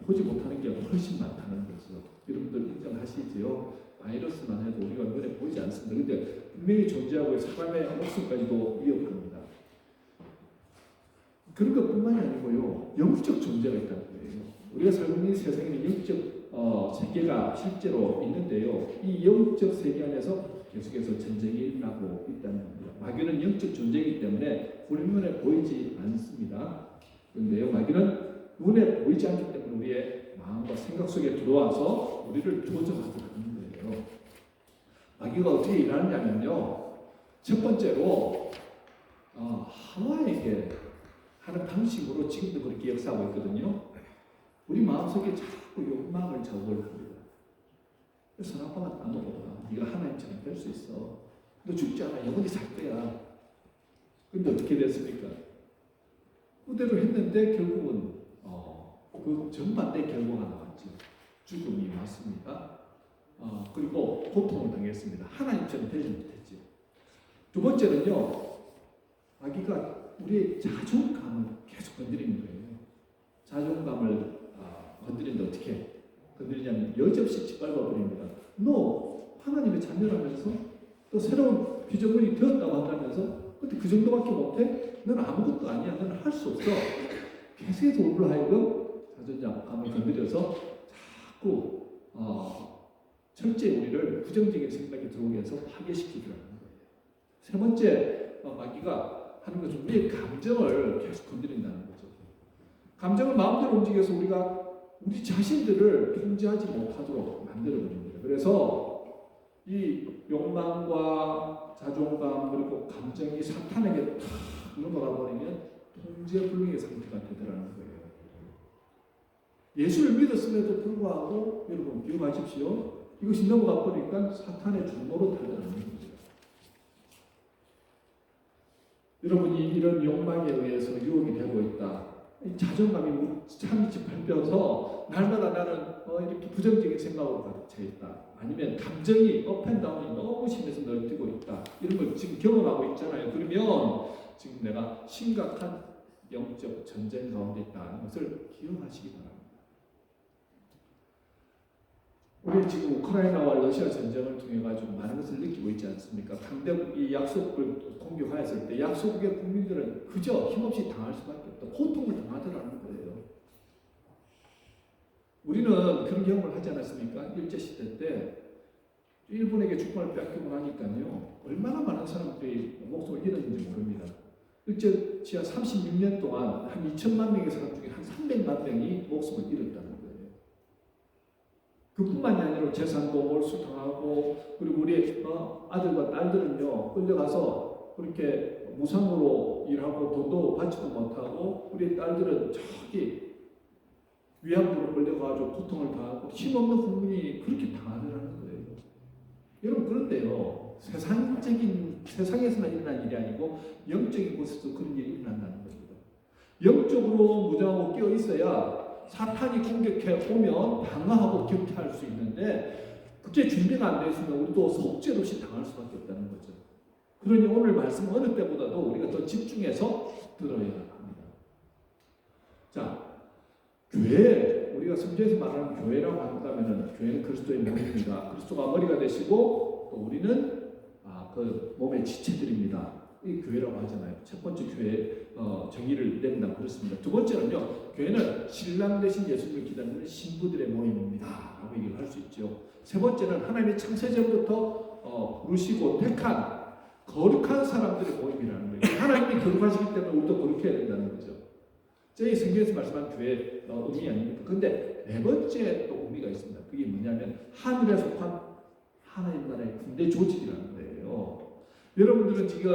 보지 못하는 게 훨씬 많다는 거죠. 여러분들 인정하시지요? 바이러스만 해도 우리가 눈에 보이지 않습니다. 근데 분명히 존재하고 사람의 목숨까지도 위협합니다. 그런 것뿐만이 아니고요, 영적 존재가 있다는 거예요. 우리가 살고 있는 세상에는 영적 세계가 실제로 있는데요, 이 영적 세계 안에서 계속해서 전쟁이 일어나고 있다는 겁니다. 마귀는 영적 존재이기 때문에 우리 눈에 보이지 않습니다. 그런데요, 마귀는 눈에 보이지 않기 때문에 우리의 마음과 생각 속에 들어와서 우리를 조종하게 하는 거예요. 마귀가 어떻게 일하느냐면요, 첫 번째로 하와에게 하는 방식으로 지금도 그렇게 역사하고 있거든요. 우리 마음속에 자꾸 욕망을 자극을 합니다. 선악과만 안 먹어봐. 네가 하나님처럼 될 수 있어. 너 죽지 않아. 영원히 살 거야. 근데 어떻게 됐습니까? 그대로 했는데 결국은 그 정반대 결과가 나왔죠. 죽음이 왔습니다. 그리고 고통을 당했습니다. 하나님처럼 되지 못했죠. 두 번째는요, 마귀가 우리의 자존감을 계속 건드리는 거예요. 자존감을 건드리는데 어떻게 건드리냐면 여지없이 짓밟아버립니다. 너 하나님의 자녀라면서 또 새로운 피조물이 되었다고 한다면서 근데 그 정도밖에 못해? 너는 아무것도 아니야. 너는 할 수 없어. 계속해서 우리로 하여금 자존감을 건드려서 자꾸 철저히 우리를 부정적인 생각이 들어오게 해서 파괴시키더라는 거예요. 세 번째 마귀가 하는 것은 우리의 감정을 계속 건드린다는 거죠. 감정을 마음대로 움직여서 우리가 우리 자신들을 통제하지 못하도록 만들어버립니다. 그래서 이 욕망과 자존감 그리고 감정이 사탄에게 탁 넘어가 버리면 통제불능의 상태가 되더라는 거예요. 예수를 믿었음에도 불구하고 여러분 기억하십시오. 이것이 넘어가 버리니까 사탄의 종로로 달려가는 거죠. 여러분이 이런 욕망에 의해서 유혹이 되고 있다. 자존감이 참 짓밟혀서 날마다 나는 이렇게 부정적인 생각으로 가득 차 있다. 아니면 감정이 업앤다운이 너무 심해서 널뛰고 있다. 이런 걸 지금 경험하고 있잖아요. 그러면 지금 내가 심각한 영적 전쟁 가운데 있다는 것을 기억하시기 바랍니다. 우리 지금 우크라이나와 러시아 전쟁을 통해 가지고 많은 것을 느끼고 있지 않습니까? 강대국이 약속을 공격하였을 때 약속국의 국민들은 그저 힘없이 당할 수밖에 없다. 고통을 당하더라는 거예요. 우리는 그런 경험을 하지 않았습니까? 일제시대 때 일본에게 주권을 뺏기고 나니까요, 얼마나 많은 사람들이 목숨을 잃었는지 모릅니다. 일제 지하 36년 동안 한 2천만 명의 사람 중에 한 300만 명이 목숨을 잃었다는 거예요. 그뿐만이 아니라 재산도 몰수당하고, 그리고 우리 아들과 딸들은요 끌려가서 그렇게 무상으로 일하고 돈도 받지도 못하고, 우리 딸들은 저기 위안부로 끌려가지고 고통을 당하고 힘없는 국민이 그렇게 당하더라는 거예요. 여러분, 그런데요, 세상에서만 일어난 일이 아니고 영적인 곳에서 그런 일이 일어난다는 겁니다. 영적으로 무장하고 끼어 있어야 사탄이 공격해 오면 방어하고 격퇴할 수 있는데, 그게 준비가 안 되어 있으면 우리도 속죄없이 당할 수밖에 없다는 거죠. 그러니 오늘 말씀 어느 때보다도 우리가 더 집중해서 들어야 합니다. 자, 교회, 우리가 성경에서 말하는 교회라고 한다면 교회는 그리스도의 몸입니다. 그리스도가 머리가 되시고 또 우리는 그 몸의 지체들입니다. 이 교회라고 하잖아요. 첫 번째 교회 정의를 낸다 그렇습니다. 두 번째는요, 교회는 신랑 되신 예수님을 기다리는 신부들의 모임입니다 라고 얘기를 할 수 있죠. 세 번째는 하나님의 창세전부터 부르시고 택한 거룩한 사람들의 모임이라는 거예요. 하나님이 거룩하시기 때문에 우리도 거룩해야 된다는 거죠. 제 성경에서 말씀한 교회의 의미 아닙니까? 그런데 네 번째 또 의미가 있습니다. 그게 뭐냐면 하늘에 속한 하나님 나라의 군대 조직이라는 거예요. 여러분들은 지금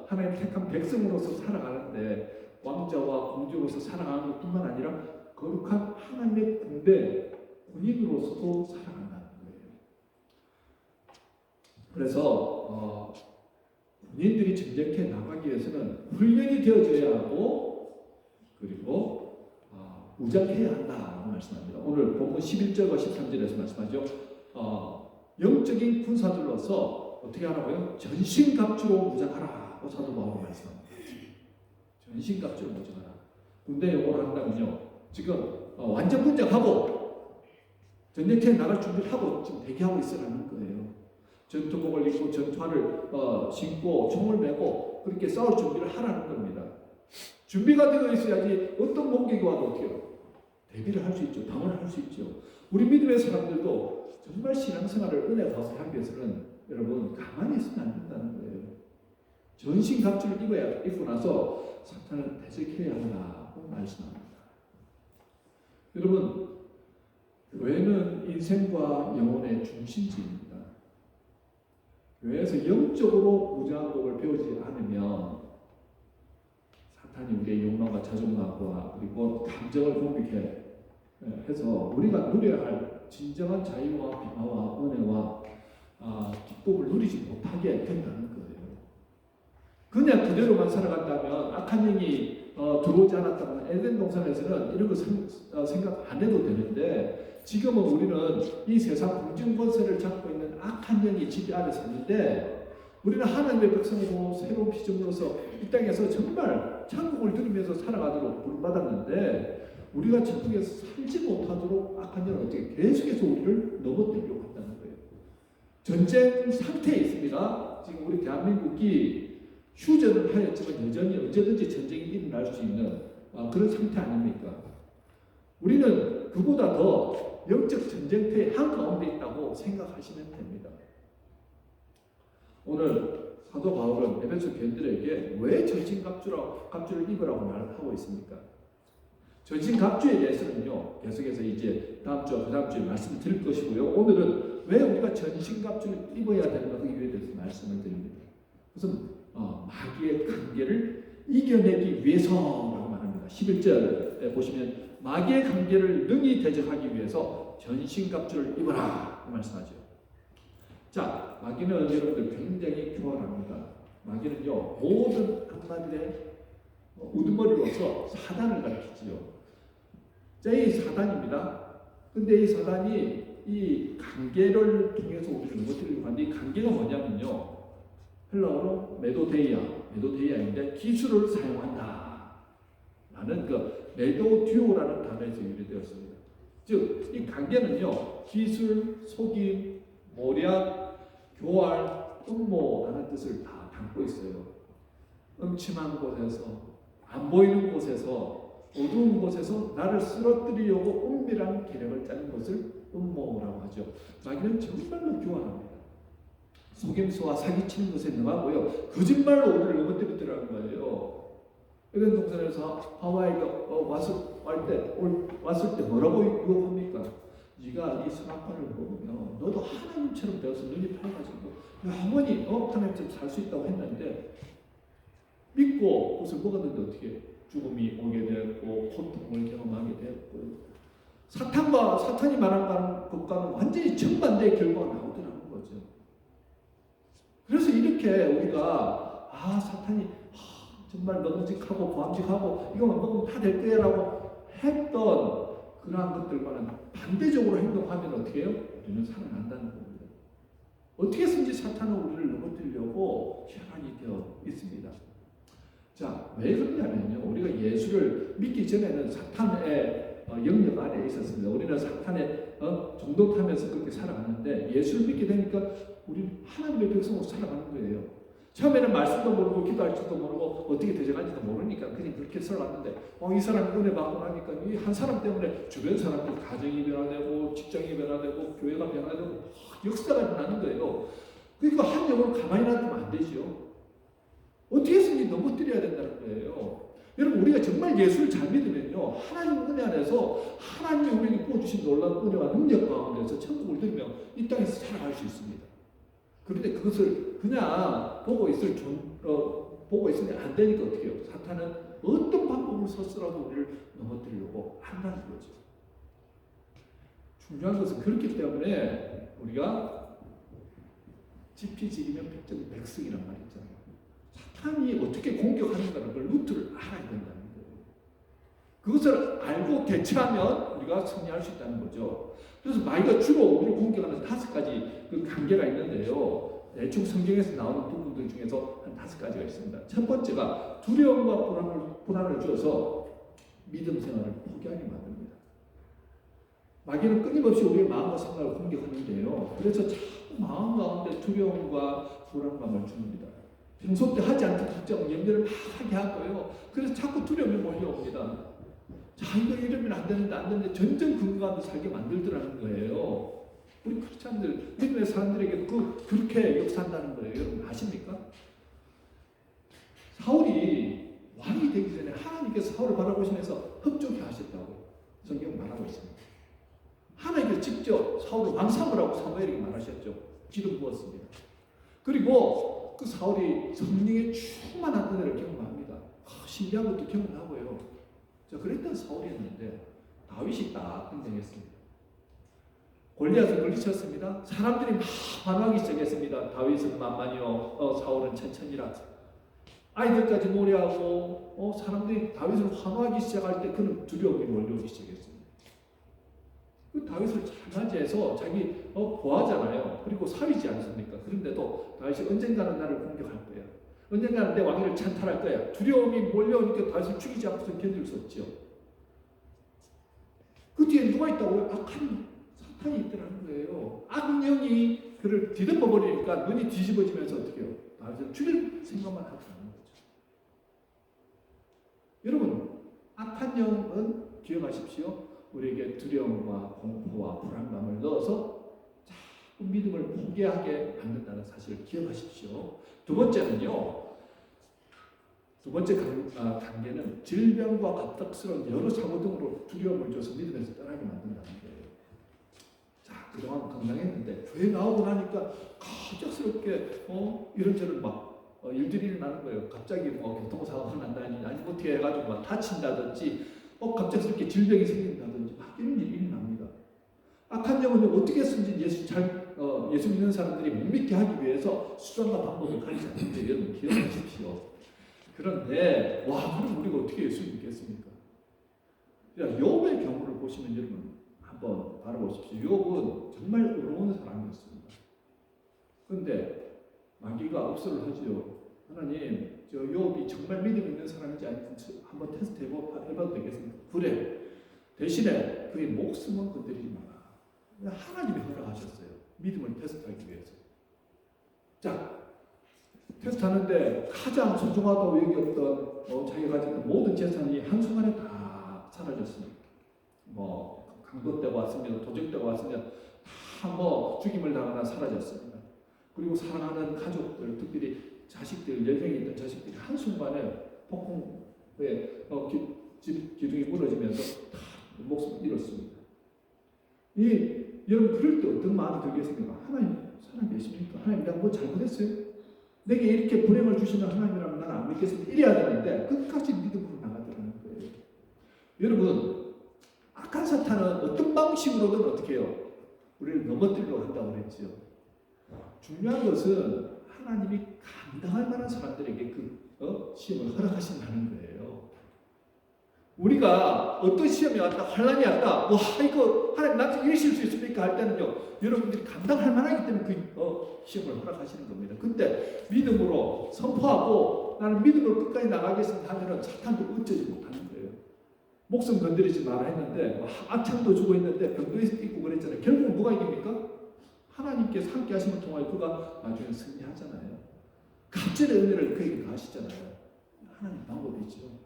하나님 택한 백성으로서 살아가는데, 왕자와 공주로서 살아가는 것뿐만 아니라 거룩한 하나님의 군대, 군인으로서도 살아간다는 거예요. 그래서 군인들이 정직해 나가기 위해서는 훈련이 되어져야 하고, 그리고 무장해야 한다고 말씀합니다. 오늘 본문 11절과 13절에서 말씀하죠. 영적인 군사들로서 어떻게 하라고요? 전신갑주로 무장하라고 사도 바울이 말씀합니다. 전신갑주로 무장하라. 군대 용어를 한다면요, 지금 완전 분장하고 전쟁터에 나갈 준비를 하고 지금 대기하고 있으라는 거예요. 전투복을 입고 전투화를 신고 총을 메고 그렇게 싸울 준비를 하라는 겁니다. 준비가 되어 있어야지 어떤 공격이 와도 어때요? 대비를 할 수 있죠. 방어를 할 수 있죠. 우리 믿음의 사람들도 정말 신앙생활을 은혜 가운데 하기 위해서는 여러분 가만히 있으면 안 된다는 거예요. 전신갑주를 입고 나서 사탄을 대적해야 한다고 말씀합니다. 여러분, 교회는 인생과 영혼의 중심지입니다. 교회에서 영적으로 무장한 법을 배우지 않으면 사탄이 우리의 욕망과 자존감과 그리고 감정을 공격해 해서 우리가 누려야 할 진정한 자유와 평화와 은혜와 기쁨을 누리지 못하게 된다는 거예요. 그냥 그대로만 살아간다면 악한 영이 들어오지 않았다면 에덴 동산에서는 이런 거 생각 안 해도 되는데 지금은 우리는 이 세상 공중 권세를 잡고 있는 악한 영이 지배 아래 사는데 우리는 하나님의 백성이고 새로운 피조물로서 이 땅에서 정말 천국을 누리면서 살아가도록 부름받았는데 우리가 천국에서 살지 못하도록 악한 영은 어떻게 계속해서 우리를 넘어뜨리려고 한다는 거예요. 전쟁 상태에 있습니다. 지금 우리 대한민국이 휴전을 하였지만 여전히 언제든지 전쟁이 일어날 수 있는 그런 상태 아닙니까? 우리는 그보다 더 영적 전쟁터의 한가운데 있다고 생각하시면 됩니다. 오늘 사도 바울은 에베소 교인들에게 왜 전신갑주를 입으라고 말을 하고 있습니까? 전신갑주에 대해서는요, 계속해서 이제 다음 주와 그 다음 주에 말씀을 드릴 것이고요. 오늘은 왜 우리가 전신갑주를 입어야 되는가 그 이유에 대해서 말씀을 드립니다. 그것은 마귀의 관계를 이겨내기 위해서라고 말합니다. 11절에 보시면 마귀의 관계를 능히 대적하기 위해서 전신갑주를 입어라 말씀하죠. 자, 마귀는 여러분들 굉장히 교활합니다. 마귀는요 모든 한마디에 우두머리로서 사단을 가리키지요. 자, 이 사단입니다. 근데 이 사단이 이 관계를 통해서 우리를 넘어뜨리려고 하는데 이 관계가 뭐냐면요, 헬라어로 메도데이아인데 기술을 사용한다 라는 그 메도듀오라는 단어에서 유래되었습니다. 즉 이 관계는요 기술, 속임, 모략, 교활, 음모라는 뜻을 다 담고 있어요. 음침한 곳에서, 안 보이는 곳에서, 어두운 곳에서 나를 쓰러뜨리려고 은밀한 계략을 짜는 것을 음모라고 하죠. 마귀는 정말로 교활합니다. 속임수와 사기치는 것에 능하고요, 거짓말로 우리를 넘어뜨리더라는 거예요. 에덴 동산에서 하와이가 왔을 때 뭐라고 유혹합니까? 네가 이 선악과를 먹으면 너도 하나님처럼 되어서 눈이 밝아지고 영원히 하나님처럼 살 수 있다고 했는데 믿고 그것을 먹었는데 어떻게 죽음이 오게 되었고 고통을 경험하게 되었고 사탄이 말한 것과는 완전히 정반대의 결과가 나오더라는 거죠. 그래서 이렇게 우리가 사탄이 정말 너무직하고 보암직하고 이거만 먹으면 다 될 거야라고 했던 그러한 것들과는 반대적으로 행동하면 어떻게 해요? 우리는 살아난다는 겁니다. 어떻게 해서든지 사탄은 우리를 넘어뜨리려고 혈안이 되어 있습니다. 자, 왜 그러냐면요, 우리가 예수를 믿기 전에는 사탄의 영역 안에 있었습니다. 우리는 사탄의 종도 타면서 그렇게 살아갔는데 예수를 믿게 되니까 우리는 하나님의 백성으로 살아가는 거예요. 처음에는 말씀도 모르고 기도할 줄도 모르고 어떻게 대적할지도 모르니까 그냥 그렇게 살아갔는데 이 사람이 은혜 받고 나니까 이 한 사람 때문에 주변 사람들 가정이 변화되고 직장이 변화되고 교회가 변화되고 역사가 일어나는 거예요. 그러니까 한 영으로 가만히 놔두면 안 되죠. 어떻게 해서든지 넘어뜨려야 된다는 거예요. 여러분, 우리가 정말 예수를 잘 믿으면요, 하나님 은혜 안에서 하나님이 우리에게 부어주신 놀라운 은혜와 능력 가운데서 천국을 누리며 이 땅에서 살아갈 수 있습니다. 그런데 그것을 그냥 보고 있으면 안 되니까 어떻게 해요? 사탄은 어떤 방법을 썼으라도 우리를 넘어뜨리려고 한다는 거죠. 중요한 것은 그렇기 때문에 우리가 지피지기면 백성이란 말이 있잖아요. 사탄이 어떻게 공격하는가를 그 루트를 알아야 된다는 거예요. 그것을 알고 대처하면 우리가 승리할 수 있다는 거죠. 그래서 마귀가 주로 우리를 공격하는 5가지 그 관계가 있는데요. 대충 성경에서 나오는 부분들 중에서 한 5가지가 있습니다. 첫 번째가 두려움과 불안을 주어서 믿음 생활을 포기하게 만듭니다. 마귀는 끊임없이 우리의 마음과 생각을 공격하는데요. 그래서 자꾸 마음 가운데 두려움과 불안감을 줍니다. 평소 때 하지 않던 걱정, 염려를 막 하게 하고요. 그래서 자꾸 두려움이 몰려옵니다. 자, 이거 이러면 안 되는데 점점 그 가운데 살게 만들더라는 거예요. 우리 크리스찬들, 믿음의 사람들에게 그렇게 역사한다는 거예요. 여러분 아십니까? 사울이 왕이 되기 전에 하나님께서 사울을 바라보시면서 흡족해 하셨다고 성경 말하고 있습니다. 하나님께서 직접 사울을 왕 삼으라고 사무엘에게 말하셨죠. 기름 부었습니다. 그리고 그 사울이 성령의 충만한 은혜를 경험합니다. 신비한 것도 경험하고요. 자, 그랬던 사울이었는데 다윗이 딱 등장했습니다. 골리앗을 물리쳤습니다. 사람들이 막 반항하기 시작했습니다. 다윗은 만만히요, 사울은 천천히라. 아이들까지 노래하고 사람들이 다윗을 환호하기 시작할 때 그는 두려움이 몰려오기 시작했습니다. 그 다윗을 잘 맞이해서 자기 보하잖아요. 그리고 사위지 않습니까? 그런데도 다윗이 언젠가는 나를 공격할 거야. 언젠가는 내 왕위를 찬탈할 거야. 두려움이 몰려오니까 다윗을 죽이지 않고서 견딜 수 없죠. 그 뒤에 누가 있다고요? 악한 사탄이 있더라는 거예요. 악령이 그를 뒤덮어 버리니까 눈이 뒤집어지면서 어떻게 해요? 다윗을 죽일 생각만 하더라는 거죠. 여러분, 악한 영은 기억하십시오. 우리에게 두려움과 공포와 불안감을 넣어서 자꾸 믿음을 포기하게 만든다는 사실을 기억하십시오. 두 번째는요. 두 번째 단계는 질병과 갑작스러운 여러 사고 등으로 두려움을 줘서 믿음에서 떠나게 만든다는 거예요. 자, 그동안 건강했는데 교회 나오고 나니까 갑작스럽게 이런저런 막 일들이 일어나는 거예요. 갑자기 교통사고가 난다니 아니면 어떻게 해가지고 막 다친다든지 갑작스럽게 질병이 생긴다든지 막 이런 일이 일어납니다. 악한 영은 어떻게 쓰는지 예수 믿는 사람들이 못 믿게 하기 위해서 수단과 방법을 가리지 않는데 여러분 기억하십시오. 그런데 그럼 우리가 어떻게 예수 믿겠습니까? 욥의 경우를 보시면 여러분 한번 바라보십시오. 욥은 정말 의로운 사람이었습니다. 그런데 마귀가 억수를 하지요. 하나님, 저 욥이 정말 믿음 있는 사람인지 아닌지 한번 테스트 해봐도 되겠습니까? 그래. 대신에 그의 목숨은 건드리지 마라. 하나님이 허락하셨어요. 믿음을 테스트하기 위해서. 자, 테스트하는데 가장 소중하다고 여겼던 자기가 가졌던 모든 재산이 한순간에 다 사라졌습니다. 강도되고 왔습니다. 도적되고 왔습니다. 다 죽임을 당하나 사라졌습니다. 그리고 사랑하는 가족들, 특별히 자식들, 연령이 있던 자식들이 한순간에 폭풍에 기둥이 무너지면서 다 목숨을 잃었습니다. 여러분 그럴 때 어떤 마음이 들겠습니까? 하나님 살아계십니까? 하나님 내가 뭐 잘못했어요? 내게 이렇게 불행을 주시는 하나님이라면 나는 안 믿겠습니다. 이래야 되는데 끝까지 믿음으로 나가더라는 거예요. 여러분 악한 사탄은 어떤 방식으로든 어떻게 해요? 우리를 넘어뜨리려고 한다고 그랬죠. 중요한 것은 하나님이 감당할 만한 사람들에게 그 시험을 허락하신다는 거예요. 우리가 어떤 시험이 왔다, 환난이 왔다, 이거 하나님 나한테 이러실 수 있습니까? 할 때는요, 여러분들이 감당할 만하기 때문에 그 시험을 허락하시는 겁니다. 근데 믿음으로 선포하고 나는 믿음으로 끝까지 나가겠습니다 하면은 사탄도 어쩌지 못하는 거예요. 목숨 건드리지 마라 했는데 악창도 주고 있는데 병도 있고 그랬잖아요. 결국은 누가 이깁니까? 하나님께서 함께 하심을 통하여 그가 나중에 승리하잖아요. 갑절의 은혜를 그에게 가하시잖아요. 하나님 방법이죠.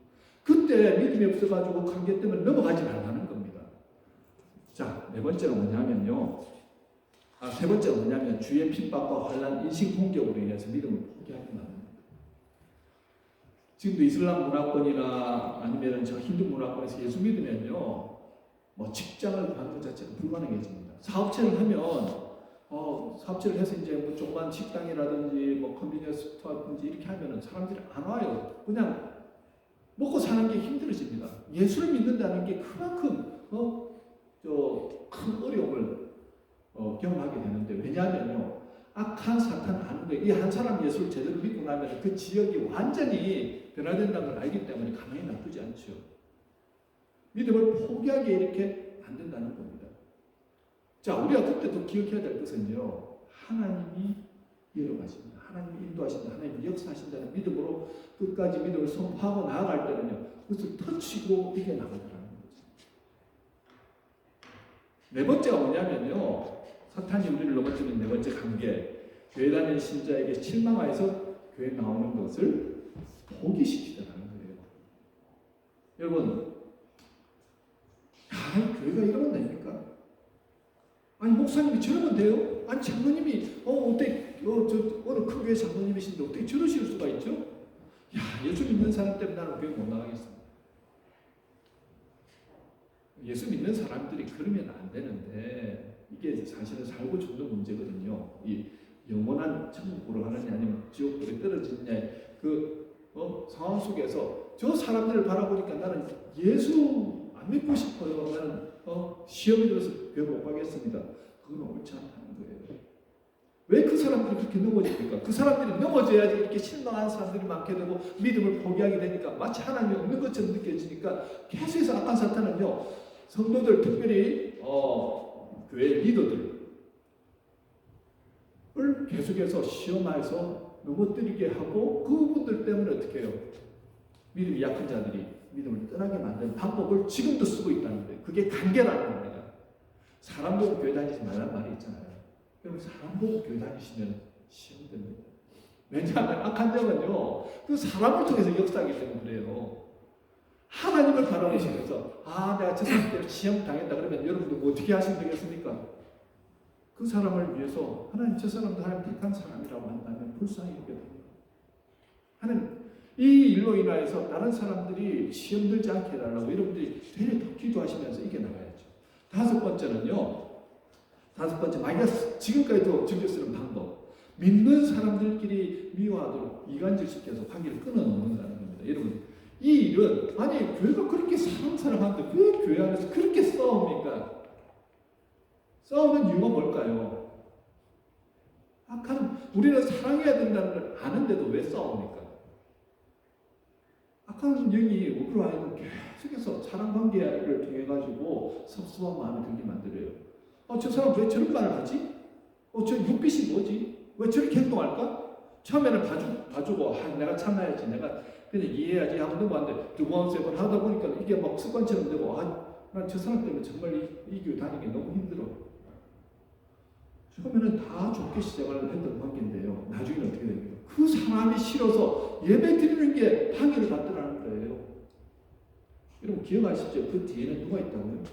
그때 믿음이 없어가지고 관계 때문에 넘어가지 말라는 겁니다. 자, 세 번째는 뭐냐면 주의 핍박과 환난, 인신 공격으로 인해서 믿음을 포기하지 말라는 겁니다. 지금도 이슬람 문화권이나 아니면 저 힌두 문화권에서 예수 믿으면요, 직장을 구하는 것 자체가 불가능해집니다. 사업체를 하면 사업체를 해서 이제 조그만 식당이라든지 컨비니언스 스토어든지 이렇게 하면은 사람들이 안 와요. 그냥 먹고 사는 게 힘들어집니다. 예수를 믿는다는 게 그만큼 큰 어려움을 경험하게 되는데, 왜냐하면요, 악한 사탄 아는 거예요. 이 한 사람 예수를 제대로 믿고 나면 그 지역이 완전히 변화된다는 걸 알기 때문에 가만히 놔두지 않죠. 믿음을 포기하게 이렇게 만든다는 겁니다. 자, 우리가 그때도 기억해야 될 것은요, 하나님이 이뤄가십니다. 하나님이 인도하신다. 하나님이 역사하신다는 믿음으로 끝까지 믿음을 선포하고 나아갈 때는요, 그것을 터치고 이겨나가더라는 거죠. 네 번째가 뭐냐면요. 사탄이 우리를 넘어뜨리는 네 번째 관계. 교회 다니는 신자에게 실망하여서 교회 나오는 것을 포기시키더라는 거예요. 여러분, 교회가 이러면 됩니까? 아니 목사님이 저러면 돼요? 아니 장로님이 어떻게 어느 큰 교회 장로님이신데 어떻게 저러실 수가 있죠? 야, 예수 믿는 사람 때문에 나는 교회 못 나가겠습니다. 예수 믿는 사람들이 그러면 안 되는데 이게 사실은 살고 죽는 문제거든요. 이 영원한 천국으로 가느냐 아니면 지옥으로 떨어지느냐의 상황 속에서 저 사람들을 바라보니까 나는 예수 안 믿고 싶어요. 나는 시험에 들어서 교회 못 가겠습니다. 그건 옳지 않다는 거예요. 왜 그 사람들이 그렇게 넘어집니까? 그 사람들이 넘어져야지 이렇게 실망하는 사람들이 많게 되고 믿음을 포기하게 되니까 마치 하나님이 없는 것처럼 느껴지니까 계속해서 악한 사탄은요, 성도들 특별히 교회 리더들을 계속해서 시험하여서 넘어뜨리게 하고 그분들 때문에 어떻게 해요? 믿음이 약한 자들이 믿음을 떠나게 만드는 방법을 지금도 쓰고 있다는 거예요. 그게 관계라는 겁니다. 사람 보고 교회 다니지 말라는 말이 있잖아요. 여러분 사람 보고 교회 다니시면 시험됩니다. 왜냐하면 악한 영은요, 그 사람을 통해서 역사하기 때문에 그래요. 하나님을 바라보시면서 내가 저 사람 때문에 시험 당했다 그러면 여러분도 뭐 어떻게 하시면 되겠습니까? 그 사람을 위해서 하나님 저 사람도 하나님 택한 사람이라고 한다면 불쌍히 여겨야 됩니다. 하나님 이 일로 인하여서 다른 사람들이 시험 들지 않게 해달라고 여러분들이 되려 더 기도하시면서 이겨나가야죠. 다섯 번째는요. 마귀가 지금까지도 즐겼던 방법. 믿는 사람들끼리 미워하도록 이간질시켜서 관계를 끊어놓는다는 겁니다. 여러분 이 일은 아니 교회가 그렇게 사랑하는데 왜 교회 안에서 그렇게 싸웁니까? 싸우는 이유가 뭘까요? 우리는 사랑해야 된다는 걸 아는데도 왜 싸웁니까? 악한 영이 우리로 하여금 계속해서 사랑 관계를 통해 가지고 섭섭한 마음이 들게 만들어요. 저 사람 왜 저런 말을 하지? 저 눈빛이 뭐지? 왜 저렇게 행동할까? 처음에는 봐주고 내가 참아야지, 내가 그냥 이해해야지 하고 넘어갔는데 두 번, 세 번 하다 보니까 이게 막 습관처럼 되고 난 저 사람 때문에 정말 이 교회 다니기 너무 힘들어. 처음에는 다 좋게 시작을 했던 관계인데요. 나중에는 어떻게 됩니까? 그 사람이 싫어서 예배 드리는 게 방해를 받더라는 거예요. 여러분 기억하시죠? 그 뒤에는 누가 있다고요?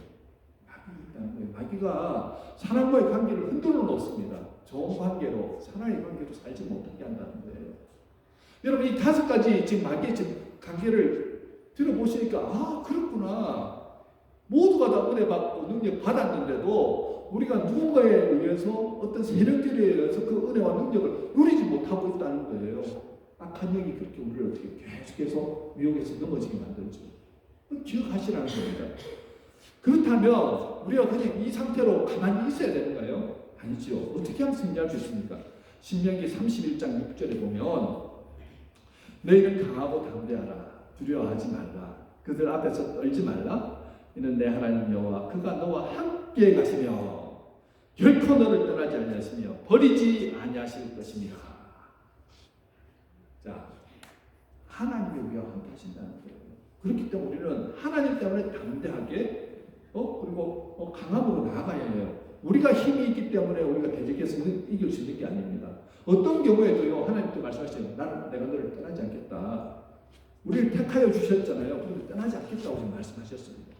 마귀가 있다는 거예요. 마귀가 사람과의 관계를 흔들어 놓습니다. 좋은 관계로, 사랑의 관계로 살지 못하게 한다는 거예요. 여러분 이 다섯 가지 지금 마귀의 관계를 들어보시니까 그렇구나. 모두가 다 은혜 받고 능력 받았는데도 우리가 누군가에 의해서 어떤 세력들에 의해서 그 은혜와 능력을 누리지 못하고 있다는 거예요. 악한 영이 그렇게 우리를 어떻게 계속해서 미혹해서 넘어지게 만들죠. 기억하시라는 겁니다. 그렇다면 우리가 그냥 이 상태로 가만히 있어야 되는가요? 아니죠. 어떻게 하면 승리할 수 있습니까? 신명기 31장 6절에 보면 너희는 강하고 담대하라. 두려워하지 말라. 그들 앞에서 떨지 말라. 이는 내 하나님 여호와 그가 너와 함께 가시며 결코 너를 떠나지 아니하시며 버리지 아니하실 것이니라. 자, 하나님이 우리와 함께 하신다는 거예요. 그렇기 때문에 우리는 하나님 때문에 담대하게 그리고 강함으로 나아가야 해요. 우리가 힘이 있기 때문에 우리가 대적해서 이길 수 있는 게 아닙니다. 어떤 경우에도요, 하나님도 말씀하시죠. 내가 너를 떠나지 않겠다. 우리를 택하여 주셨잖아요. 그런데 떠나지 않겠다고 말씀하셨습니다.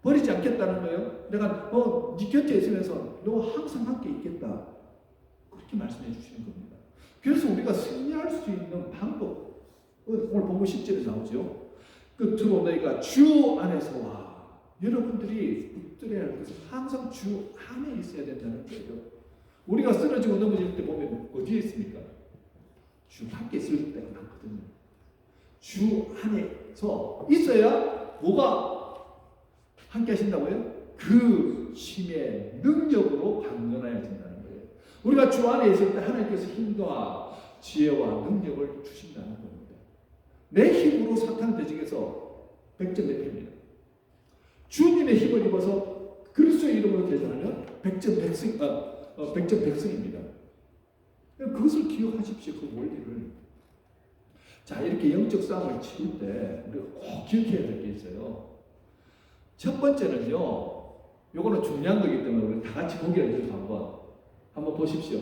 버리지 않겠다는 거예요. 내가 네 곁에 있으면서 너와 항상 함께 있겠다. 그렇게 말씀해 주시는 겁니다. 그래서 우리가 승리할 수 있는 방법, 오늘 본문 10절에 나오죠. 끝으로 너희가 주 안에서와 여러분들이 붙들어야 할 것은 항상 주 안에 있어야 된다는 거예요. 우리가 쓰러지고 넘어질 때 보면 어디에 있습니까? 주 밖에 있을 때가 많거든요. 주 안에서 있어야 뭐가 함께 하신다고요? 그 힘의 능력으로 강건해야 된다는 거예요. 우리가 주 안에 있을 때 하나님께서 힘과 지혜와 능력을 주신다는 겁니다. 내 힘으로 사탄 대적에서 백전백패입니다. 주님의 힘을 입어서 그리스도의 이름으로 대전하면 백전백승입니다. 그것을 기억하십시오. 그 원리를. 자, 이렇게 영적 싸움을 치를 때 우리가 꼭 기억해야 될 게 있어요. 첫 번째는요, 요거는 중요한 거기 때문에 우리 다 같이 보기를 해서 한번 보십시오.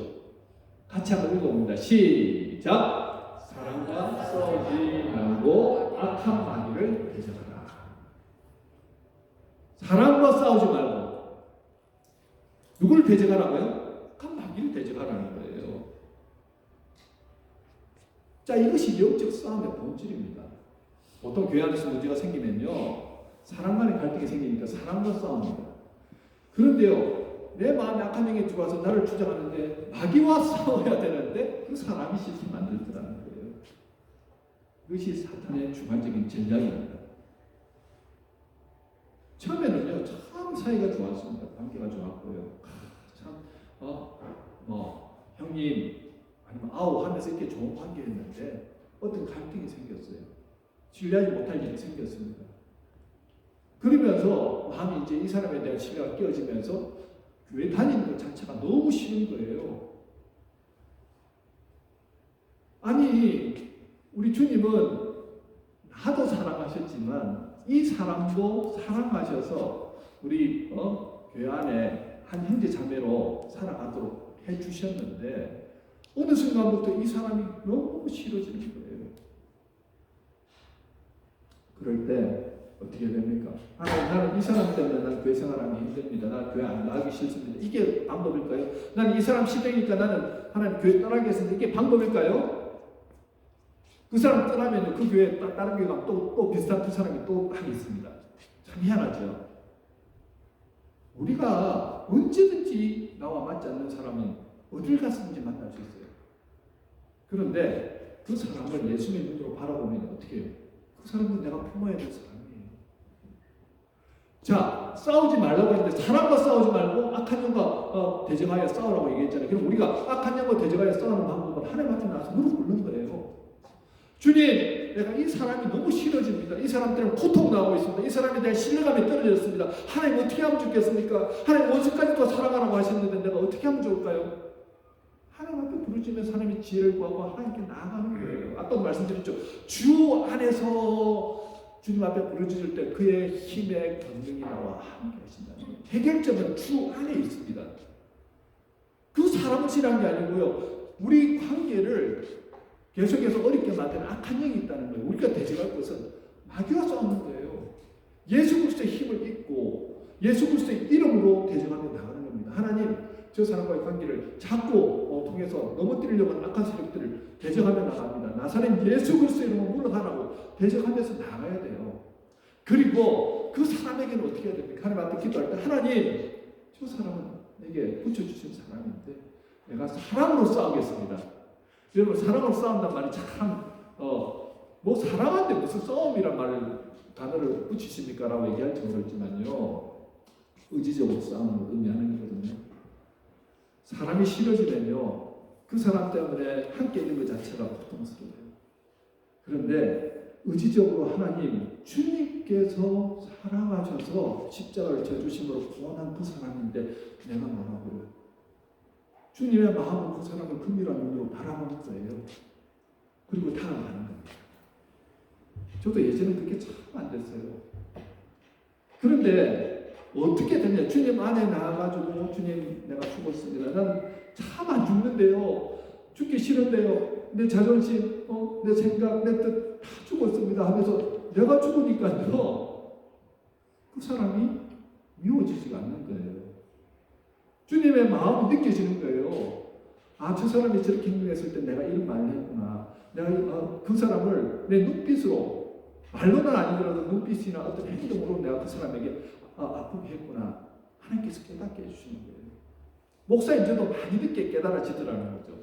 같이 한번 읽어봅니다. 시작. 사랑과 싸우지 말고 악한 마귀를 대적하라. 사랑과 싸우지 말고 누구를 대적하라고요? 악한 마귀를 대적하라는 거예요. 자, 이것이 영적 싸움의 본질입니다. 보통 교회 안에서 문제가 생기면요, 사람 간의 갈등이 생기니까 사람과 싸웁니다. 그런데요, 내 마음에 악한 영이 들어와서 나를 주장하는데 마귀와 싸워야 되는데 그 사람이 싫게 만들더라는 거예요. 이것이 사탄의 주관적인 전략입니다. 처음에는요, 참 사이가 좋았습니다. 관계가 좋았고요. 참, 형님, 아니면 아우 하면서 이렇게 좋은 관계였는데 어떤 갈등이 생겼어요. 신뢰하지 못할 일이 생겼습니다. 그러면서 마음이 이제 이 사람에 대한 신뢰가 깨어지면서 교회 다니는 것 자체가 너무 싫은 거예요. 아니, 우리 주님은 나도 사랑하셨지만 이 사람도 사랑하셔서 우리 교회 안에 한 형제 자매로 살아가도록 해주셨는데 어느 순간부터 이 사람이 너무 싫어지는 거예요. 그럴 때 어떻게 됩니까? 나는 이 사람 때문에 난 교회 생활하기 힘듭니다. 나는 교회 안 나가기 싫습니다. 이게 방법일까요? 나는 이 사람 싫으니까 나는 하나님 교회 떠나겠습니다. 이게 방법일까요? 그 사람 떠나면 그 교회 다른 교회 가면 또 비슷한 그 사람이 또 하겠습니다. 참 희한하죠. 우리가 언제든지 나와 맞지 않는 사람은 어딜 갔든지 만날 수 있어요. 그런데 그 사람을 예수의 눈으로 바라보면 어떻게 해요? 그 사람은 내가 품어야 될 사람이에요. 자, 싸우지 말라고 했는데 사람과 싸우지 말고 악한 영과 대적하여 싸우라고 얘기했잖아요. 그럼 우리가 악한 영과 대적하여 싸우는 방법은 하나님한테 나와서 무릎 꿇는 거예요. 주님, 내가 이 사람이 너무 싫어집니다. 이 사람 때문에 고통당하고 있습니다. 이 사람에 대한 신뢰감이 떨어졌습니다. 하나님 어떻게 하면 좋겠습니까? 하나님 원수까지도 사랑하라고 하셨는데 내가 어떻게 하면 좋을까요? 하나님 앞에 부르짖으면서 하나님의 지혜를 구하고 하나님께 나아가는 거예요. 아까도 말씀드렸죠. 주 안에서 주님 앞에 부르짖을 때 그의 힘의 권능이 나와 함께 하신다는 거예요. 해결점은 주 안에 있습니다. 그 사람을 싫어한 게 아니고요. 우리 관계를 계속해서 어렵게 만드는 악한 영이 있다는 거예요. 우리가 대적할 것은 마귀와 싸우는 거예요. 예수 그리스도의 힘을 입고 예수 그리스도의 이름으로 대적하며 나가는 겁니다. 하나님, 저 사람과의 관계를 자꾸 통해서 넘어뜨리려고 하는 악한 세력들을 대적하며 나갑니다. 나사렛 예수 그리스도의 이름으로 물러가라고 대적하면서 나가야 돼요. 그리고 그 사람에게는 어떻게 해야 됩니까? 하나님 앞에 기도할 때 하나님, 저 사람은 내게 붙여주신 사람인데 내가 사랑으로 싸우겠습니다. 여러분, 사랑으로 싸운단 말이 참 뭐 사랑하는데 무슨 싸움이란 단어를 붙이십니까? 라고 얘기할지 모르겠지만요, 의지적으로 싸움을 의미하는 거거든요. 사람이 싫어지면요, 그 사람 때문에 함께 있는 것 자체가 고통스러워요. 그런데 의지적으로 하나님, 주님께서 사랑하셔서 십자가를 져주심으로 구원한 그 사람인데 내가 뭐라고요? 주님의 마음은 그 사람을 긍휼한 눈으로 바라보는 거예요. 그리고 다가가는 겁니다. 저도 예전에 그게 참 안 됐어요. 그런데 어떻게 되냐? 주님 안에 나와가지고 주님, 내가 죽었습니다. 난 참 안 죽는데요. 죽기 싫은데요. 내 자존심, 내 생각, 내 뜻 다 죽었습니다 하면서 내가 죽으니까요, 그 사람이 미워지지가 않는 거예요. 주님의 마음이 느껴지는 거예요. 아, 저 사람이 저렇게 행동했을 때 내가 이런 말을 했구나. 내가 그 사람을 내 눈빛으로, 말로는 아니더라도 눈빛이나 어떤 행동으로 내가 그 사람에게 아프게 했구나. 하나님께서 깨닫게 해주시는 거예요. 목사님, 저도 많이 늦게 깨달아지더라는 거죠.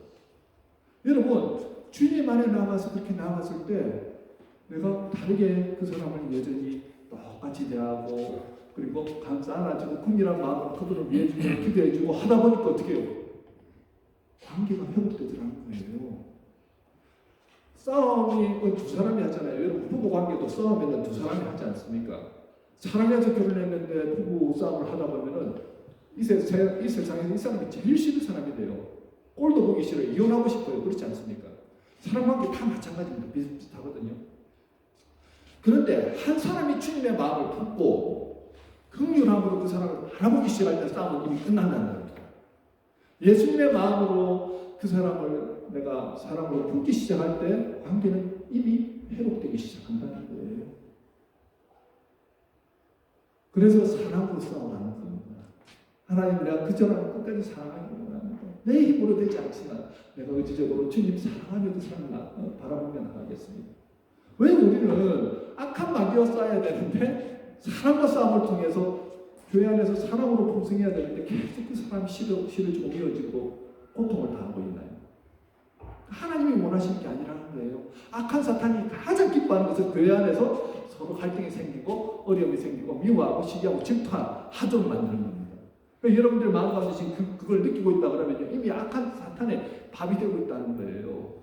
여러분, 주님 안에 나가서 그렇게 나갔을 때 내가 다르게 그 사람을 여전히 똑같이 대하고, 그리고 안아주고 긍휼한 마음으로 그분을 위해주고 기도해주고 하다 보니까 어떻게 해요? 관계가 회복되더라는 거예요. 싸움이 두 사람이 하잖아요. 여러분, 부부 관계도 싸우면 두 사람이 하지 않습니까? 사랑해서 결혼했는데 부부 싸움을 하다 보면은 이 세상에서 이 사람이 제일 싫은 사람이 돼요. 꼴도 보기 싫어요. 이혼하고 싶어요. 그렇지 않습니까? 사랑 관계 다 마찬가지입니다. 비슷비슷하거든요. 그런데 한 사람이 주님의 마음을 품고 그 긍휼함으로 그 사람을 바라보기 시작할 때 싸움은 이미 끝난다는 겁니다. 예수님의 마음으로 그 사람을 내가 사랑으로 품기 시작할 때 관계는 이미 회복되기 시작한다는 거예요. 그래서 사랑으로 싸워가는 겁니다. 하나님, 내가 그 사람을 끝까지 사랑하기로 합니다. 내 힘으로 되지 않지만 내가 의지적으로 주님 사랑하며 그 사람을 바라보며 나가겠습니다. 왜 우리는 악한 마귀와 싸워야 되는데 사랑과 싸움을 통해서 교회 안에서 사랑으로 풍성해야 되는데 계속 그 사람이 싫어지고 미워지고 고통을 당하고 있나요? 하나님이 원하시는 게 아니라는 거예요. 악한 사탄이 가장 기뻐하는 것은 교회 안에서 서로 갈등이 생기고 어려움이 생기고 미워하고 시기하고 질투하도록 만드는 겁니다. 그러니까 여러분들 마음 가운데 지금 그걸 느끼고 있다 그러면 이미 악한 사탄의 밥이 되고 있다는 거예요.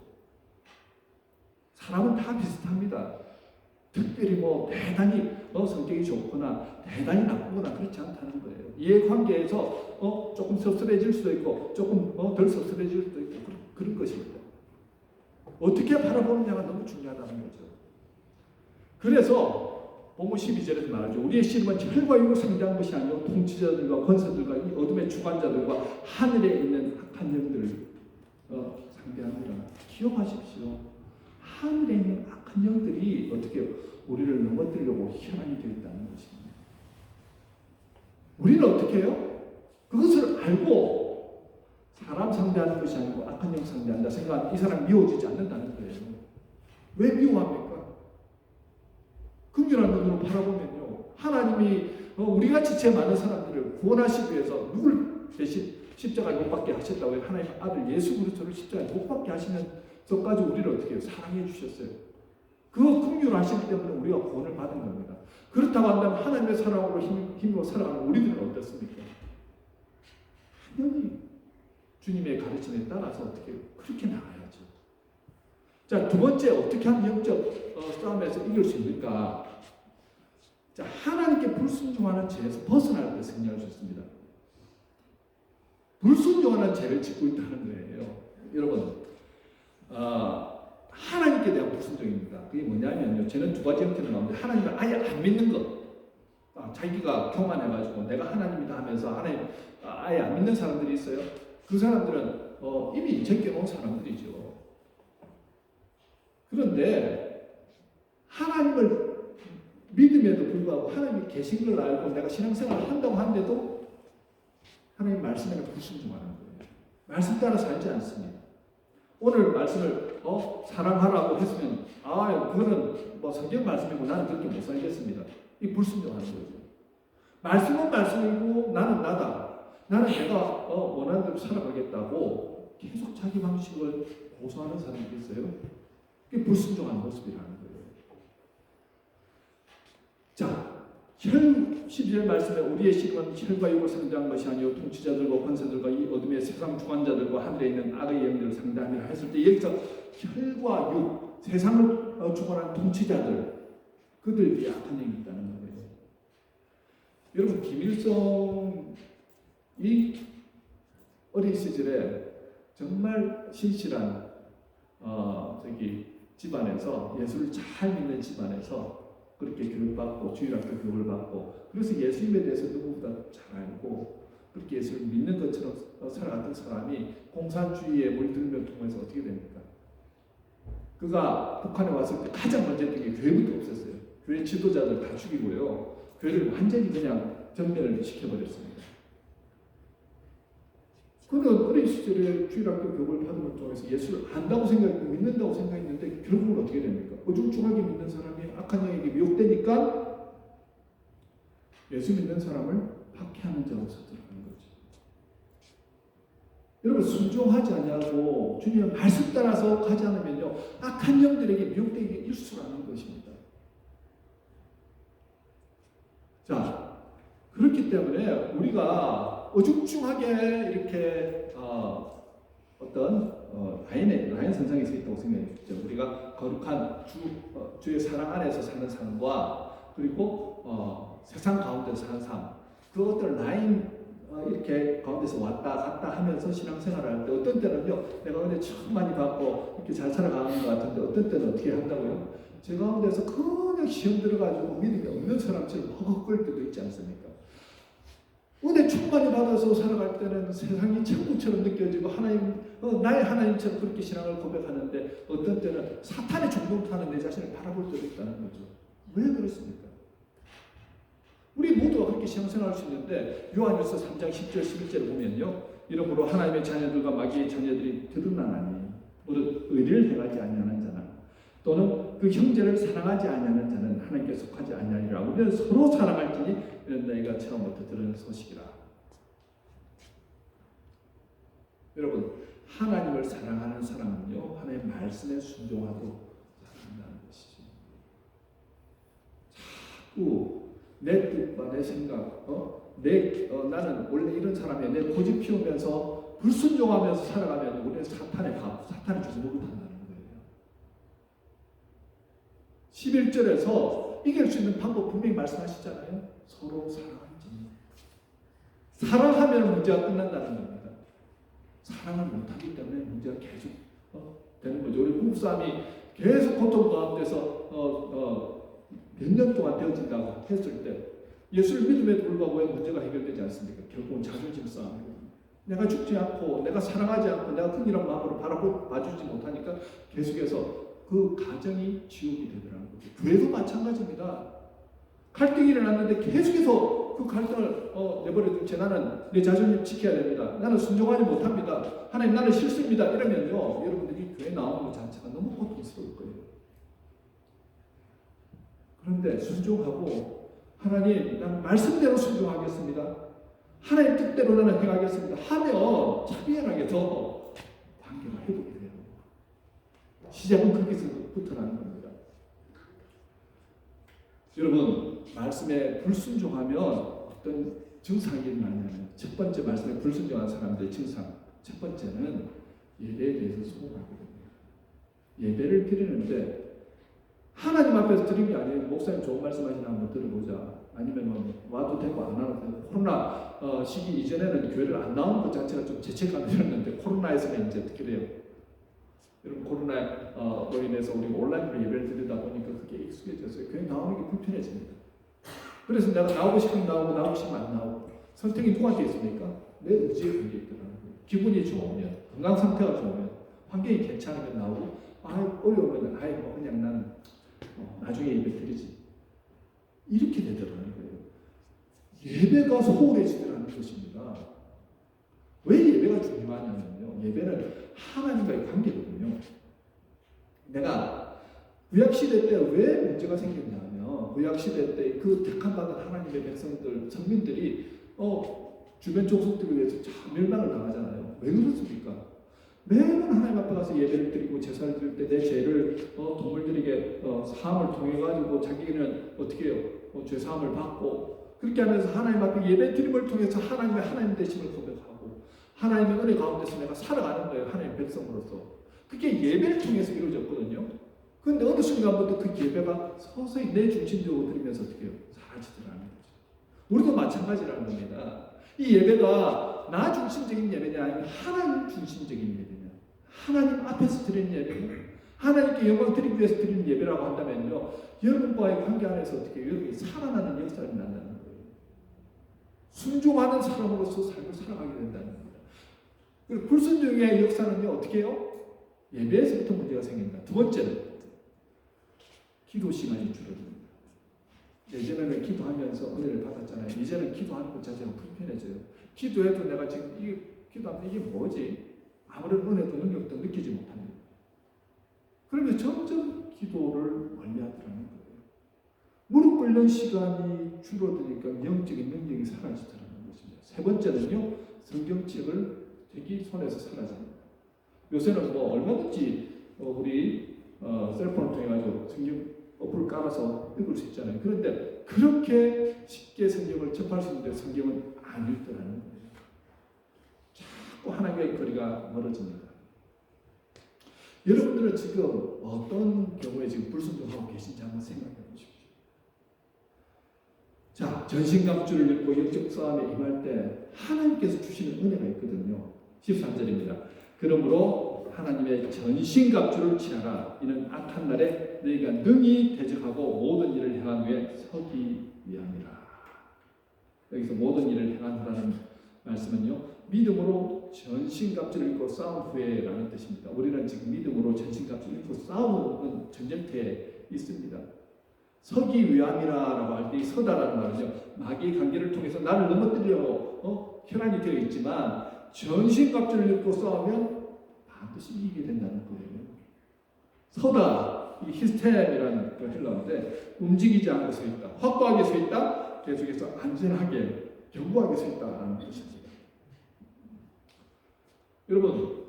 사람은 다 비슷합니다. 특별히 뭐 대단히 성격이 좋거나 대단히 나쁘거나 그렇지 않다는 거예요. 이해관계에서 조금 섭섭해질 수도 있고 조금 덜 섭섭해질 수도 있고 그런 것입니다. 어떻게 바라보느냐가 너무 중요하다는 거죠. 그래서 본문 12절에서 말하죠. 우리의 씨름은 혈과 육을 상대한 것이 아니요 통치자들과 권세들과 이 어둠의 주관자들과 하늘에 있는 악한 영들을 상대합니다. 기억하십시오. 하늘에 있는 악한 영들이 어떻게 우리를 넘어뜨리려고 혈안이 되어 있다는 것입니다. 우리는 어떻게 해요? 그것을 알고 사람 상대하는 것이 아니고 악한 영 상대한다 생각하면 이 사람 미워지지 않는다는 거예요. 왜 미워합니까? 긍휼한 눈으로 바라보면요, 하나님이 우리같이 죄 많은 사람들을 구원하시기 위해서 누굴 대신 십자가에 못 박게 하셨다고 해요. 하나님 아들 예수 그리스도를 십자가에 못 박게 하시면서까지 우리를 어떻게 해요? 사랑해 주셨어요. 그 긍휼하시기 때문에 우리가 구원을 받은 겁니다. 그렇다고 한다면 하나님의 사랑으로 힘으로 살아가는 우리들은 어떻습니까? 당연히 주님의 가르침에 따라서 어떻게 그렇게 나가야죠. 자, 두 번째, 어떻게 하면 영적 싸움에서 이길 수 있는가? 자, 하나님께 불순종하는 죄에서 벗어날 것을 생각할 수 있습니다. 불순종하는 죄를 짓고 있다는 거예요. 여러분, 하나님께 대한 불순종입니다. 그게 뭐냐면요, 죄는 두 가지 형태로 나오는데 하나님을 아예 안 믿는 것. 자기가 교만해가지고 내가 하나님이다 하면서 하나님 아예 안 믿는 사람들이 있어요. 그 사람들은 이미 제껴놓은 사람들이죠. 그런데 하나님을 믿음에도 불구하고 하나님이 계신 걸 알고 내가 신앙생활을 한다고 하는데도 하나님 말씀에는 불순종하는 거예요. 말씀 따라 살지 않습니다. 오늘 말씀을 사랑하라고 했으면 그거는 뭐 성경 말씀이고 나는 그렇게 못 살겠습니다. 이 불순종하는 거죠. 말씀은 말씀이고 나는 나다. 나는 내가 원하는 대로 살아가겠다고 계속 자기 방식을 고수하는 사람들이 있어요. 그게 불순종하는 모습이라는 거예요. 자, 12절 말씀에 우리의 씨름은 혈과 육을 상대한 것이 아니요 통치자들과 권세들과 이 어둠의 세상 주관자들과 하늘에 있는 악의 영들을 상대하며 했을 때 여기서 혈과 육, 세상을 주관하는 통치자들, 그들이 악한 영이 있다는 거예요. 여러분, 김일성이 어린 시절에 정말 신실한 집안에서 예수를 잘 믿는 집안에서 그렇게 교육받고 주일학교 교육을 받고 그래서 예수님에 대해서 누구보다 잘 알고 그렇게 예수를 믿는 것처럼 살아갔던 사람이 공산주의에 물들면 통해서 어떻게 됩니까? 그가 북한에 왔을 때 가장 먼저 했던 게 교회부터 없었어요. 교회 지도자들 다 죽이고요. 교회를 완전히 그냥 전멸을 시켜버렸습니다. 그는 어린 시절에 주일학교 교육을 받은 것 통해서 예수를 안다고 생각했고 믿는다고 생각했는데 결국은 어떻게 됩니까? 어중중하게 믿는 사람이 악한 영에게 미혹되니까 예수 믿는 사람을 박해하는 자로서 들어가는 거죠. 여러분, 순종하지 않냐고 주님의 말씀 따라서 가지 않으면요 악한 영들에게 미혹되게 일수라는 것입니다. 자, 그렇기 때문에 우리가 어중중하게 이렇게 라인 선상에 서 있다고 생각해 주죠. 우리가 거룩한 주의 사랑 안에서 사는 삶과 그리고 세상 가운데서 사는 삶, 그것들 라인 이렇게 가운데서 왔다 갔다 하면서 신앙생활을 할 때 어떤 때는요 내가 은혜 참 많이 받고 이렇게 잘 살아가는 것 같은데 어떤 때는 어떻게 한다고요? 제 가운데서 그냥 시험 들어가지고 믿음이 없는 사람처럼 허걱거릴 때도 있지 않습니까? 충만히 받아서 살아갈 때는 세상이 천국처럼 느껴지고 나의 하나님처럼 그렇게 신앙을 고백하는데 어떤 때는 사탄의 중독 타는 내 자신을 바라볼 때도 있다는 거죠. 왜 그렇습니까? 우리 모두가 그렇게 신앙생활할 수 있는데 요한일서 3장 10절 11절을 보면요. 이러므로 하나님의 자녀들과 마귀의 자녀들이 드러나나니 무릇 의를 행하지 아니하는 자나 또는 그 형제를 사랑하지 아니하는 자는 하나님께 속하지 아니하리라. 우리는 서로 사랑할지니 이런 너희가 처음부터 들은 소식이라. 여러분, 하나님을 사랑하는 사람은요, 하나님의 말씀에 순종하고 사랑한다는 것이죠. 자꾸 내 뜻과 내 생각, 나는 원래 이런 사람이야. 내 고집 피우면서 불순종하면서 살아가면 우리는 사탄의 주소 못한다는 거예요. 11절에서 이길 수 있는 방법 분명히 말씀하시잖아요. 서로 사랑하지. 사랑하면 문제가 끝난다는 겁니다. 사랑을 못하기 때문에 문제가 계속 되는 거죠. 우리 부부싸움이 계속 고통 가운데서 몇 년 동안 되어진다고 했을 때 예수를 믿음에도 불구하고 왜 문제가 해결되지 않습니까? 결국은 자존심 싸움이고 내가 죽지 않고 내가 사랑하지 않고 내가 긍휼한 마음으로 봐주지 못하니까 계속해서 그 가정이 지옥이 되더라는 거죠. 교회도 마찬가지입니다. 갈등이 일어났는데 계속해서 그 갈등을 내버려두지 나는 내 자존심 지켜야 됩니다. 나는 순종하지 못합니다. 하나님 나는 실수입니다. 이러면요 여러분들이 교회 나오는 것 자체가 너무 고통스러울 거예요. 그런데 순종하고 하나님 나는 말씀대로 순종하겠습니다. 하나님 뜻대로 나는 행하겠습니다. 하면 자비하게서 관계가 회복이 돼요. 시작은 거기서부터라는 겁니다. 여러분 말씀에 불순종하면 어떤 증상이 일어나냐면 첫 번째 말씀에 불순종한 사람들의 증상 첫 번째는 예배에 대해서 소홀하거든요. 예배를 드리는데 하나님 앞에서 드린 게 아니에요. 목사님 좋은 말씀하시나 한번 들어보자. 아니면 와도 되고 안 와도 되고. 코로나 시기 이전에는 교회를 안 나오는 것 자체가 좀 죄책감이 들었는데 코로나에서는 이제 어떻게 돼요? 여러분 코로나로 인해서 우리가 온라인으로 예배를 드리다 보니까 그게 익숙해졌어요. 교회 나오는 게 불편해집니다. 그래서 내가 나오고 싶으면 나오고 나오고 싶으면 안 나오고 선택이 누구한테 있습니까? 내 의지에 걸려 있더라는 거예요. 기분이 좋으면 건강 상태가 좋으면 환경이 괜찮으면 나오고 어려우면 그냥 난 나중에 예배 드리지. 이렇게 되더라는 거예요. 예배가 소홀해지더라는 것입니다. 왜 예배가 중요하냐면요. 예배는 하나님과의 관계거든요. 내가 구약시대 때 왜 문제가 생겼냐면 구약시대 때 그 택함받은 하나님의 백성들, 성민들이 주변 족속들에 의해서 참 멸망을 당하잖아요. 왜 그렇습니까? 매번 하나님 앞에 가서 예배를 드리고 제사를 드릴 때 내 죄를 동물들에게 사함을 통해 가지고 자기는 어떻게 해요? 죄사함을 받고 그렇게 하면서 하나님 앞에 예배 드림을 통해서 하나님의 하나님 되심을 고백하고 하나님의 은혜 가운데서 내가 살아가는 거예요. 하나님의 백성으로서. 그게 예배를 통해서 이루어졌거든요. 그런데 어느 순간부터 그 예배가 서서히 내 중심적으로 드리면서 어떻게 해요? 사라지더라는 거죠. 우리도 마찬가지라는 겁니다. 이 예배가 나 중심적인 예배냐 아니면 하나님 중심적인 예배냐 하나님 앞에서 드리는 예배냐 하나님께 영광 드리기 위해서 드리는 예배라고 한다면요 여러분과의 관계 안에서 어떻게 여러분이 살아나는 역사를 난다는 거예요. 순종하는 사람으로서 삶을 살아가게 된다는 겁니다. 그리고 불순종의 역사는요 어떻게 해요? 예배에서부터 문제가 생긴다. 두 번째는 기도 시간이 줄어듭니다. 예전에는 기도하면서 은혜를 받았잖아요. 이제는 기도하는 것 자체가 불편해져요. 기도해도 내가 지금 기도하면 이게 뭐지? 아무런 은혜도 능력도 느끼지 못합니다. 그러면 점점 기도를 멀리하더라는 거예요. 무릎 꿇는 시간이 줄어드니까 영적인 능력이 사라지더라는 것입니다. 세 번째는요, 성경책을 자기 손에서 사라집니다. 요새는 얼마든지 우리 셀폰을 통해 가지고 성경 어플을 깔아서 읽을 수 있잖아요. 그런데 그렇게 쉽게 성경을 접할 수 있는데 성경은 안 읽더라는 거예요. 자꾸 하나님과의 거리가 멀어집니다. 여러분들은 지금 어떤 경우에 지금 불순종하고 계신지 한번 생각해 보십시오. 자, 전신갑주를 입고 영적 싸움에 임할 때 하나님께서 주시는 은혜가 있거든요. 13절입니다. 그러므로 하나님의 전신갑주를 취하라. 이는 악한 날에 너희가 능히 대적하고 모든 일을 행한 후에 서기 위함이라. 여기서 모든 일을 행한 후라는 믿음으로 전신갑주를 입고 싸운 후에라는 뜻입니다. 우리는 지금 믿음으로 전신갑주를 입고 싸우는 전쟁터에 있습니다. 서기 위함이라고 할 때 이 서다라는 말은요, 마귀의 관계를 통해서 나를 넘어뜨리려고 혈안이 되어 있지만 전신갑주를 입고 싸우면 반드시 이기게 된다는 거예요. 서다, 이 히스템이라는 그 헬라어인데 움직이지 않고 서 있다, 확고하게 서 있다, 계속해서 안전하게 견고하게 서 있다라는 뜻입니다. 여러분,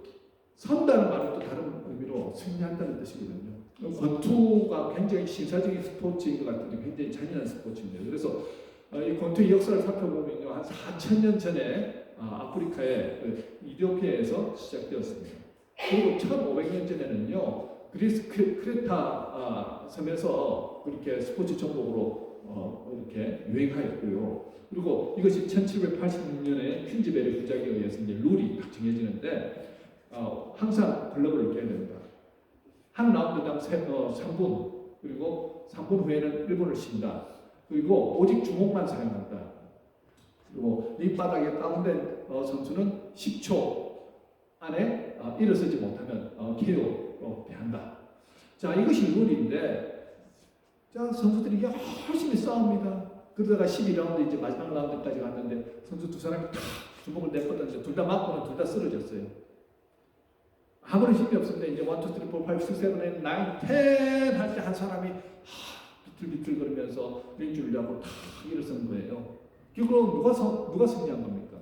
선다는 말은 또 다른 의미로 승리한다는 뜻이거든요. 권투가 굉장히 신사적인 스포츠인 것 같은데 굉장히 잔인한 스포츠입니다. 그래서 이 권투의 역사를 살펴보면요, 한 4,000년 전에 아프리카의 이디오피아에서 시작되었습니다. 그리고 1,500년 전에는요, 그리스 크레타 섬에서 그렇게 스포츠 종목으로 이렇게 유행하였고요. 그리고 이것이 1780년에 퀸즈베리 부작에 의해서 이제 룰이 딱 정해지는데 항상 글러브를 껴야 됩니다. 한 라운드당 3분, 그리고 3분 후에는 1분을 쉰다. 그리고 오직 주먹만 사용한다. 그리고 밑바닥에 다운된 선수는 10초 안에 일어서지 못하면 KO로 패한다. 자, 이것이 룰인데, 자, 선수들이 열심히 싸웁니다. 그러다가 12라운드 이제 마지막 라운드까지 갔는데 선수 두 사람이 탁 주먹을 내뻗었는데 둘 다 맞고는 둘 다 쓰러졌어요. 아무런 힘이 없습니다. 이제 1, 2, 3, 4, 5, 6, 7, 8, 9, 10 할 때 한 사람이 비틀비틀 거리면서 왼줄을 잡고 탁 일어서는 거예요. 결국 누가 승리한 겁니까?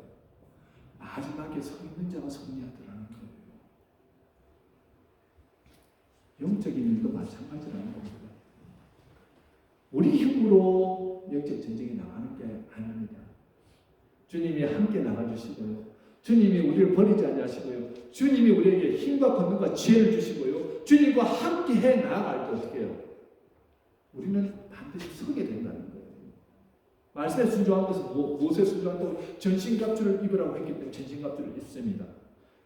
마지막에 서 있는 자가 승리하더라는 거예요. 영적인 일도 마찬가지라는 겁니다. 우리 힘으로 영적 전쟁이 나가는 게 아닙니다. 주님이 함께 나가주시고요. 주님이 우리를 버리지 않으시고요. 주님이 우리에게 힘과 권능과 지혜를 주시고요. 주님과 함께 해 나아갈 때 어떻게 해요? 우리는 반드시 서게 된다는 거예요. 말씀에 순종한 것은 무엇에 순종한다고? 전신갑주를 입으라고 했기 때문에 전신갑주를 입습니다.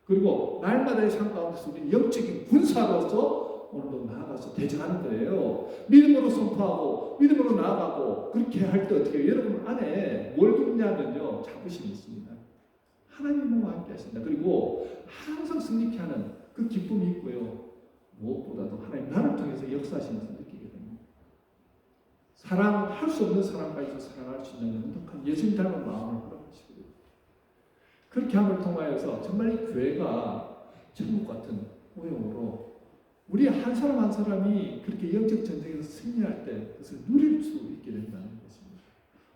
그리고 날마다의 삶 가운데서 우리는 영적인 군사로서 오늘도 나아가서 대적하는 거예요. 믿음으로 선포하고 믿음으로 나아가고 그렇게 할 때 어떻게 해요? 여러분 안에 뭘 두냐면요, 자부심이 있습니다. 하나님과 함께 하신다. 그리고 항상 승리케 하는 그 기쁨이 있고요. 무엇보다도 하나님 나를 통해서 역사하시면서 느끼게 됩니다. 사랑할 수 없는 사람까지도 사랑할 수 있는 영특한 예수님 닮은 마음을 허락하시고요. 그렇게 함을 통하여서 정말 이 교회가 천국 같은 모형으로 우리 한 사람 한 사람이 그렇게 영적 전쟁에서 승리할 때 그것을 누릴 수 있게 된다는 것입니다.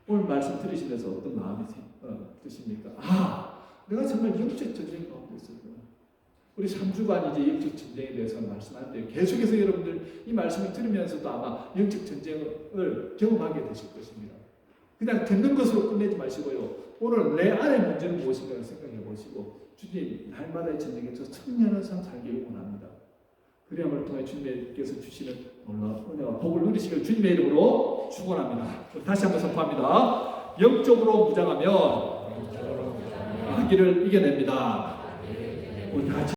오늘 말씀 들으시면서 어떤 마음이 드십니까? 내가 정말 영적 전쟁 가운데 있었구나. 우리 3주간 이제 영적 전쟁에 대해서 말씀하는데요. 계속해서 여러분들 이 말씀을 들으면서도 아마 영적 전쟁을 경험하게 되실 것입니다. 그냥 듣는 것으로 끝내지 마시고요. 오늘 내 안의 문제는 무엇인가를 생각해 보시고 주님 날마다의 전쟁에서 승리하는 삶 살기를 원합니다. 그리함을 통해 주님께서 주시는 놀라운 은혜와 복을 누리시길 주님의 이름으로 축원합니다. 다시 한번 선포합니다. 영적으로 무장하면 마귀를 이겨냅니다. 우리 다 같이